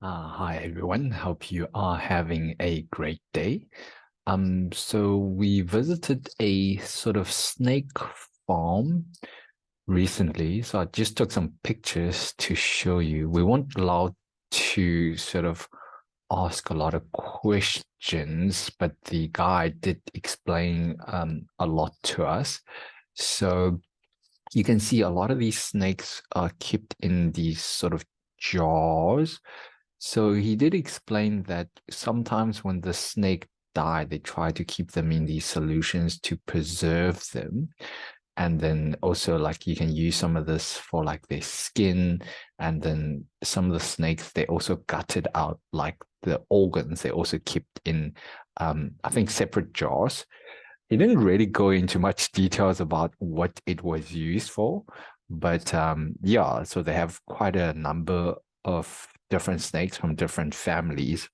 Hi everyone. Hope you are having a great day. So we visited a sort of snake farm recently. So I just took some pictures to show you. We weren't allowed to sort of ask a lot of questions, but the guy did explain a lot to us. So you can see a lot of these snakes are kept in these sort of jars. So he did explain that sometimes when the snake die, they try to keep them in these solutions to preserve them. And then also like you can use some of this for like their skin. And then some of the snakes, they also gutted out like the organs. They also kept in I think separate jars. He didn't really go into much details about what it was used for, but yeah, so they have quite a number of different snakes from different families.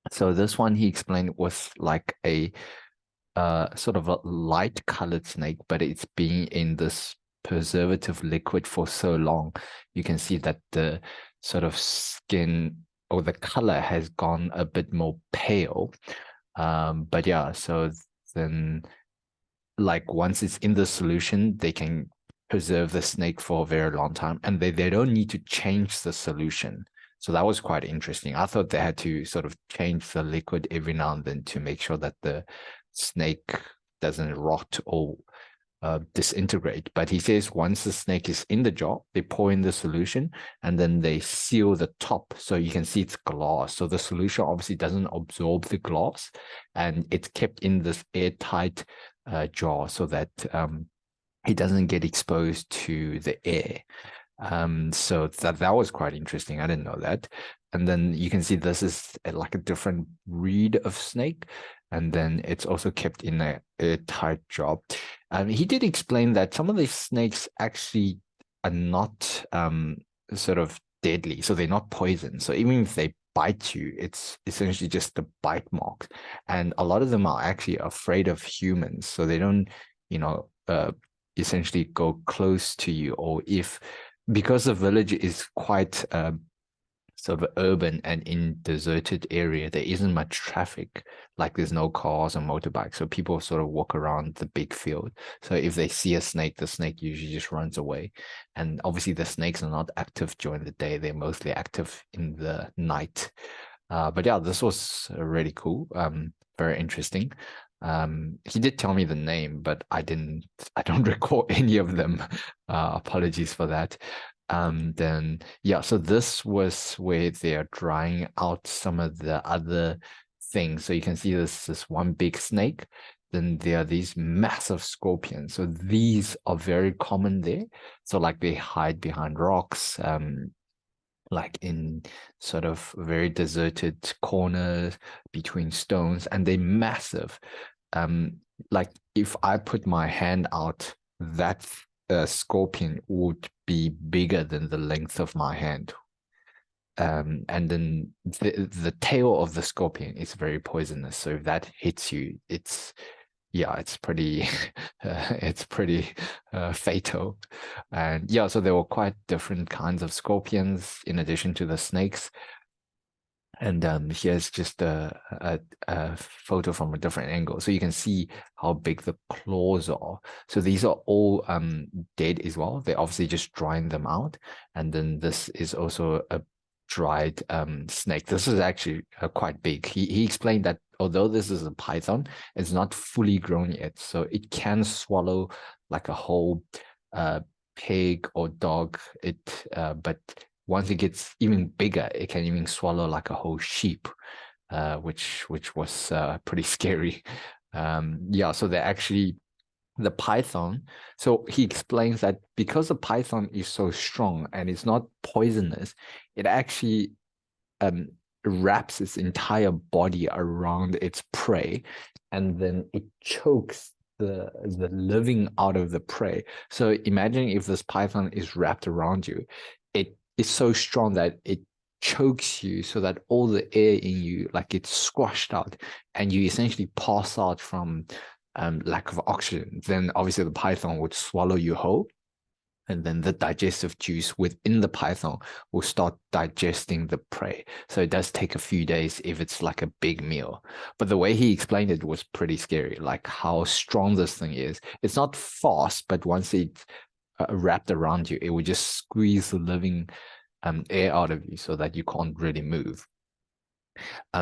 So this one he explained was like a sort of a light colored snake, but it's been in this preservative liquid for so long, you can see that the sort of skin or the color has gone a bit more pale. But yeah, so then like once it's in the solution, they can preserve the snake for a very long time and they don't need to change the solution. So that was quite interesting. I thought they had to sort of change the liquid every now and then to make sure that the snake doesn't rot or disintegrate. But he says once the snake is in the jar, they pour in the solution and then they seal the top so you can see it's glass. So the solution obviously doesn't absorb the glass and it's kept in this airtight jar so that it doesn't get exposed to the air. So that was quite interesting. I didn't know that. And then you can see this is like a different breed of snake. And then it's also kept in a tight jar. He did explain that some of these snakes actually are not sort of deadly. So they're not poison. So even if they bite you, it's essentially just a bite mark. And a lot of them are actually afraid of humans. So they don't, you know, essentially go close to you, or if because the village is quite sort of urban and in deserted area, there isn't much traffic. Like there's no cars and motorbikes, so people sort of walk around the big field. So if they see a snake, the snake usually just runs away. And obviously, the snakes are not active during the day; they're mostly active in the night. But yeah, this was really cool. Very interesting. He did tell me the name, but I don't recall any of them. Apologies for that. Then yeah, so this was where they're drying out some of the other things. So you can see this one big snake. Then there are these massive scorpions. So these are very common there. So like they hide behind rocks, like in sort of very deserted corners between stones, and they're massive. Um, like if I put my hand out, that scorpion would be bigger than the length of my hand. And then the tail of the scorpion is very poisonous. So if that hits you, yeah, it's pretty it's pretty fatal. And yeah, so there were quite different kinds of scorpions in addition to the snakes. And here's just a photo from a different angle. So you can see how big the claws are. So these are all dead as well. They're obviously just drying them out. And then this is also a dried snake. This is actually quite big. He explained that although this is a python, it's not fully grown yet. So it can swallow like a whole uh, pig or dog. But once it gets even bigger, it can even swallow like a whole sheep, which was pretty scary. Yeah, so they actually the python. So he explains that because the python is so strong and it's not poisonous, it actually um, wraps its entire body around its prey, and then it chokes the living out of the prey. So imagine if this python is wrapped around you, it is so strong that it chokes you so that all the air in you like it's squashed out and you essentially pass out from lack of oxygen. Then obviously the python would swallow you whole, and then the digestive juice within the python will start digesting the prey. So it does take a few days if it's like a big meal. But the way he explained it was pretty scary, like how strong this thing is. It's not fast, but once it's wrapped around you, it will just squeeze the living air out of you so that you can't really move.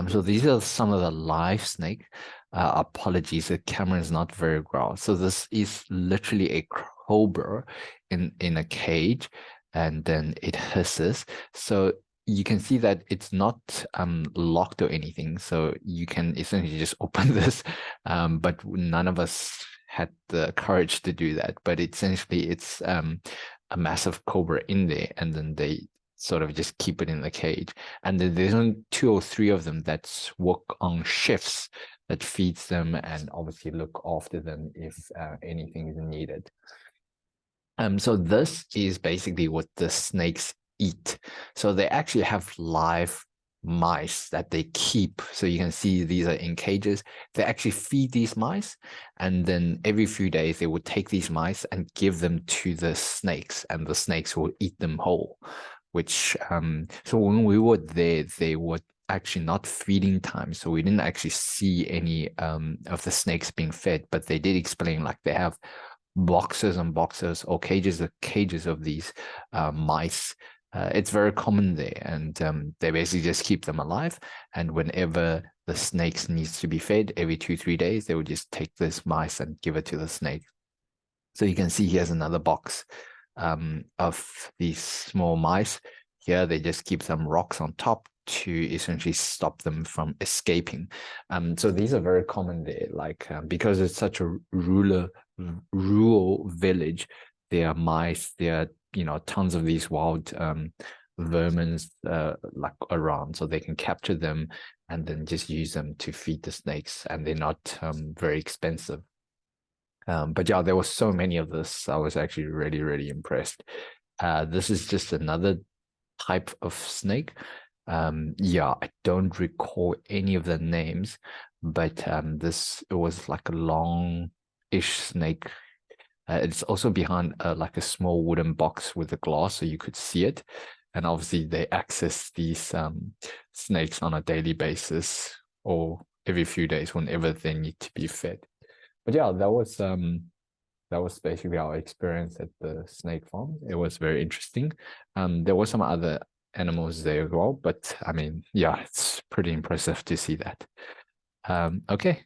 So these are some of the live snake. Apologies, the camera is not very well. So this is literally a cobra in a cage, and then it hisses. So you can see that it's not locked or anything. So you can essentially just open this, but none of us had the courage to do that. But essentially, it's a massive cobra in there, and then they sort of just keep it in the cage. And then there's only 2 or 3 of them that work on shifts that feeds them and obviously look after them if anything is needed. So this is basically what the snakes eat. So they actually have live mice that they keep. So you can see these are in cages. They actually feed these mice, and then every few days they would take these mice and give them to the snakes, and the snakes will eat them whole. Which so when we were there, they were actually not feeding time, so we didn't actually see any of the snakes being fed, but they did explain like they have boxes and boxes or cages of these mice. It's very common there, and they basically just keep them alive, and whenever the snakes needs to be fed every 2-3 days, they would just take this mice and give it to the snake. So you can see here's another box of these small mice. Here they just keep some rocks on top to essentially stop them from escaping. So these are very common there, like because it's such a rural village, there are mice, there are tons of these wild vermin like around, so they can capture them and then just use them to feed the snakes, and they're not very expensive. But yeah, there were so many of this. I was actually really, really impressed. This is just another type of snake. Yeah, I don't recall any of the names, but this it was like a long-ish snake. It's also behind like a small wooden box with a glass, so you could see it. And obviously, they access these snakes on a daily basis or every few days whenever they need to be fed. But yeah, that was basically our experience at the snake farm. It was very interesting. There were some other animals there as well, but I mean, yeah, it's pretty impressive to see that. Okay,